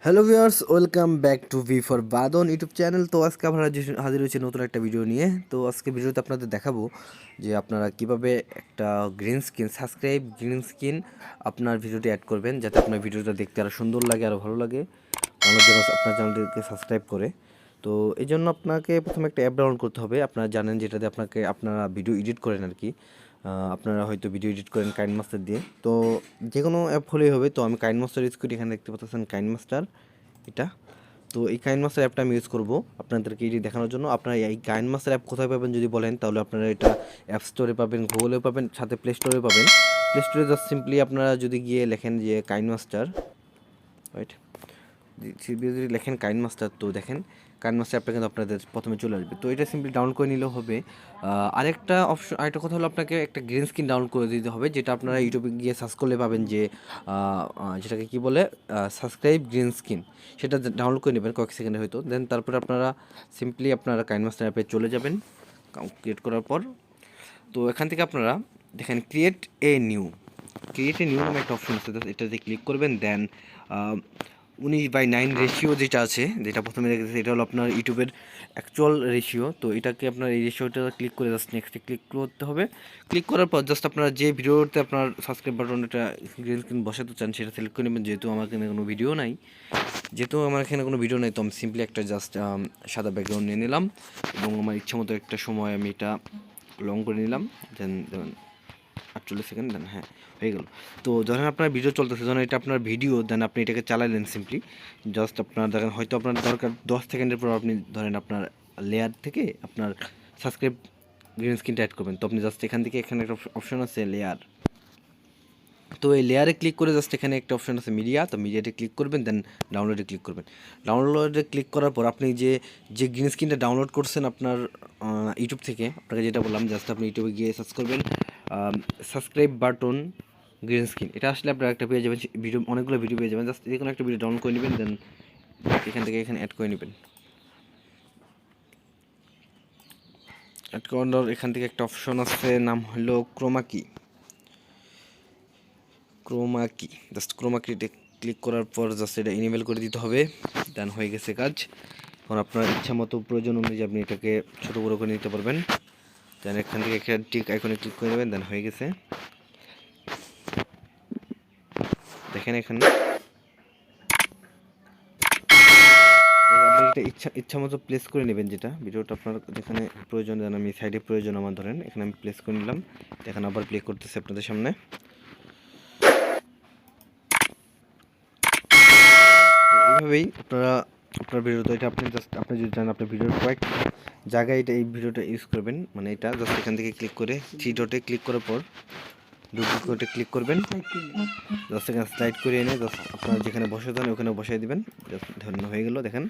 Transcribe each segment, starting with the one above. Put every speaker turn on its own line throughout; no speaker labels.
Hello viewers, welcome back to V for বাদন YouTube channel. তো আজকে আমরা হাজির হয়েছি নতুন একটা ভিডিও নিয়ে। তো আজকে ভিডিওতে আপনাদের দেখাবো যে আপনারা কিভাবে একটা গ্রিন স্ক্রিন আপনার ভিডিওটি অ্যাড করবেন, যাতে আপনার ভিডিওটা দেখতে আরও সুন্দর লাগে, আরও ভালো লাগে, মানুষ যেন আপনার চ্যানেলটিকে সাবস্ক্রাইব করে। তো এই জন্য আপনাকে প্রথমে একটা অ্যাপ ডাউনলোড করতে হবে। আপনারা জানেন যেটাতে আপনারা ভিডিও এডিট করেন আর কি। আপনারা হয়তো ভিডিও এডিট করেন কাইনমাস্টার দিয়ে। তো যে কোনো অ্যাপ হলেই হবে। তো আমি কাইনমাস্টার ইউজ করি। এখানে দেখতে পাচ্ছেন কাইনমাস্টার এটা। তো এই কাইনমাস্টার অ্যাপটা আমি ইউজ করবো আপনাদেরকে এটি দেখানোর জন্য। আপনারা এই কাইনমাস্টার অ্যাপ কোথায় পাবেন যদি বলেন, তাহলে আপনারা এটা অ্যাপ স্টোরে পাবেন, গুগলেও পাবেন, সাথে প্লে স্টোরে পাবেন। প্লে স্টোরে জাস্ট সিম্পলি আপনারা যদি গিয়ে লেখেন যে কাইনমাস্টার, রাইট, যদি লেখেন কাইনমাস্টার, তো দেখেন কাইনমাস্টার অ্যাপটা কিন্তু আপনাদের প্রথমে চলে আসবে। তো এটা সিম্পলি ডাউনলোড করে নিলেও হবে। আরেকটা কথা হলো, আপনাকে একটা গ্রিন স্ক্রিন ডাউনলোড করে দিতে হবে, যেটা আপনারা ইউটিউবে গিয়ে সার্চ করলে পাবেন যে যেটাকে কী বলে, সাবস্ক্রাইব গ্রিন স্ক্রিন। সেটা ডাউনলোড করে নেবেন কয়েক সেকেন্ডে হয়তো। দেন তারপরে আপনারা সিম্পলি আপনারা কাইনমাস্টার অ্যাপে চলে যাবেন ক্রিয়েট করার পর। তো এখান থেকে আপনারা দেখেন ক্রিয়েট এ নিউ নামে একটা অপশন আছে, এটাতে ক্লিক করবেন। দেন 19:9 রেশিও যেটা আছে, যেটা প্রথমে রেখেছে, এটা হলো আপনার ইউটিউবের অ্যাকচুয়াল রেশিও। তো এটাকে আপনার এই রেশিওটা ক্লিক করে জাস্ট নেক্সটে ক্লিক করতে হবে। ক্লিক করার পর জাস্ট আপনারা যে ভিডিওতে আপনার সাবস্ক্রাইব বাটনটা গ্রিন স্ক্রিন বসাতে চান সেটা সিলেক্ট করে নেবেন। যেহেতু আমার এখানে কোনো ভিডিও নাই, তো আমি সিম্পলি একটা জাস্ট সাদা ব্যাকগ্রাউন্ড নিয়ে নিলাম এবং আমার ইচ্ছা মতো একটা সময় আমি এটা লং করে নিলাম। দেন 48 সেকেন্ড, দেন হ্যাঁ হয়ে গেল। তো যখন আপনার ভিডিও চলতেছে, যখন এটা আপনার ভিডিও, দেন আপনি এটাকে চালালেন সিম্পলি জাস্ট আপনার দেখেন, হয়তো আপনার দরকার 10 সেকেন্ডের পর আপনি ধরেন আপনার লেয়ার থেকে আপনার সাবস্ক্রাইব গ্রিন স্ক্রিনটা অ্যাড করবেন। তো আপনি জাস্ট এখান থেকে এখানে একটা অপশন আছে লেয়ার, তো এই লেয়ারে ক্লিক করে জাস্ট এখানে একটা অপশন আছে মিডিয়া, তো মিডিয়াতে ক্লিক করবেন। দেন ডাউনলোডে ক্লিক করবেন। ডাউনলোডে ক্লিক করার পর আপনি যে গ্রিন স্ক্রিনটা ডাউনলোড করছেন আপনার ইউটিউব থেকে, আপনাকে যেটা বললাম, জাস্ট আপনি ইউটিউবে গিয়ে সার্চ করবেন সাবস্ক্রাইব বাটন গ্রিন স্ক্রিন। এটা আসলে আপনারা একটা পেয়ে যাবেন, অনেকগুলো ভিডিও পেয়ে যাবেন। জাস্ট যে কোনো একটা ভিডিও ডাউনলোড করে নেবেন, দেন এখান থেকে এখানে অ্যাড করে নেবেন। অ্যাড করার এখান থেকে একটা অপশন আছে, নাম হলো ক্রোমা কি। জাস্ট ক্রোমাকিতে ক্লিক করার পর জাস্ট এটা ইনেবল করে দিতে হবে। দেন হয়ে গেছে কাজ। এখন আপনার ইচ্ছা মতো প্রয়োজন অনুযায়ী আপনি এটাকে ছোটো বড়ো করে নিতে পারবেন। দেন এখান থেকে একটা টিক আইকনে ক্লিক করে নেবেন। দেন হয়ে গেছে। দেখেন এখানে আপনি এটা ইচ্ছা মতো প্লেস করে নেবেন, যেটা ভিডিওটা আপনার যেখানে প্রয়োজন। দেন আমি সাইডে প্রয়োজন আমার, ধরেন এখানে আমি প্লেস করে নিলাম। এখন আবার প্লে করতেছি আপনাদের সামনে। এইভাবেই আপনার ভিডিওতে এটা আপনি যদি চান আপনার ভিডিওর কয়েক জায়গায় এই ভিডিওটা ইউজ করবেন, মানে এটা জাস্ট এখান থেকে ক্লিক করে 3 ডটে ক্লিক করার পর ডুপ্লিকেটে ক্লিক করবেন। জাস্ট এখানে স্লাইড করে এনে জাস্ট আপনার যেখানে বসাতে হয় ওখানে বসাই দিবেন। জাস্ট ধরুন হয়ে গেল। দেখেন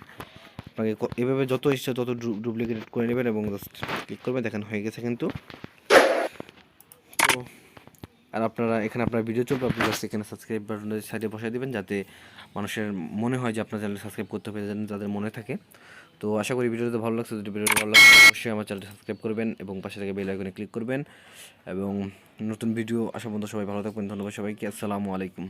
আপনাকে এভাবে যত ইচ্ছা তত ডুপ্লিকেট করে নেবেন এবং জাস্ট ক্লিক করবেন। দেখেন হয়ে গেছে কিন্তু। তো আর আপনারা এখানে আপনার ভিডিও চলবে, আপনি জাস্ট এখানে সাবস্ক্রাইব বাটনের সাইডে বসাই দেবেন, যাতে মানুষের মনে হয় যে আপনার চ্যানেল সাবস্ক্রাইব করতে হবে, যেন তাদের মনে থাকে। তো আশা করি ভিডিওটা ভালো লাগছে। যদি ভিডিওটা ভালো লাগে অবশ্যই আমার চ্যানেলটি সাবস্ক্রাইব করবেন এবং পাশে থেকে বেল আইকনে ক্লিক করবেন। এবং নতুন ভিডিও আসা পর্যন্ত সবাই ভালো থাকবেন। ধন্যবাদ সবাইকে। আসসালামু আলাইকুম।